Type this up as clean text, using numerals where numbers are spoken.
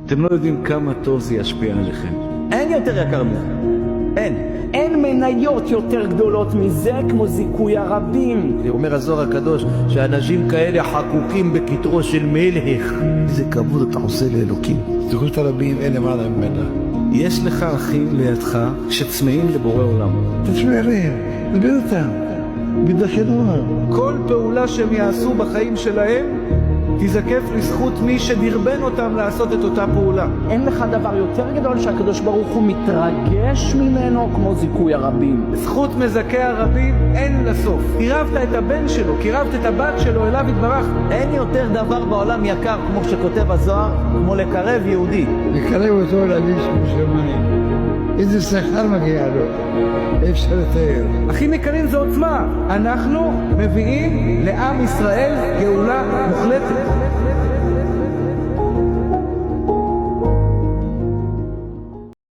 אתם לא יודעים כמה טוב זה ישפיע עליכם. אין יותר יקר מזה. אין מניות יותר גדולות מזה כמו זיכוי הרבים. אומר הזוהר הקדוש שאנשים כאלה חקוקים בכתרו של מלך. איזה כבוד אתה עושה לאלוקים. זכות הרבים אין למעלה ממנה. יש לך אחים לידך שצמאים לבורא עולם. תשמע אליהם, דבר אותם, בדחנוע. כל פעולה שהם יעשו בחיים שלהם תזקף לזכות מי שדרבן אותם לעשות את אותה פעולה. אין לך דבר יותר גדול שהקדוש ברוך הוא מתרגש ממנו כמו זיכוי הרבים. זכות מזכה הרבים אין לסוף. קירבת את הבן שלו, קירבת את הבת שלו אליו יתברך. אין יותר דבר בעולם יקר כמו שכותב הזוהר, כמו לקרב יהודי. לקרב אותו לאיש משמעני. איזה שכר מגיע לו, אפשר לתאר. אחים יקרים, זו עוצמה. אנחנו מביאים לעם ישראל גאולה מוחלטת.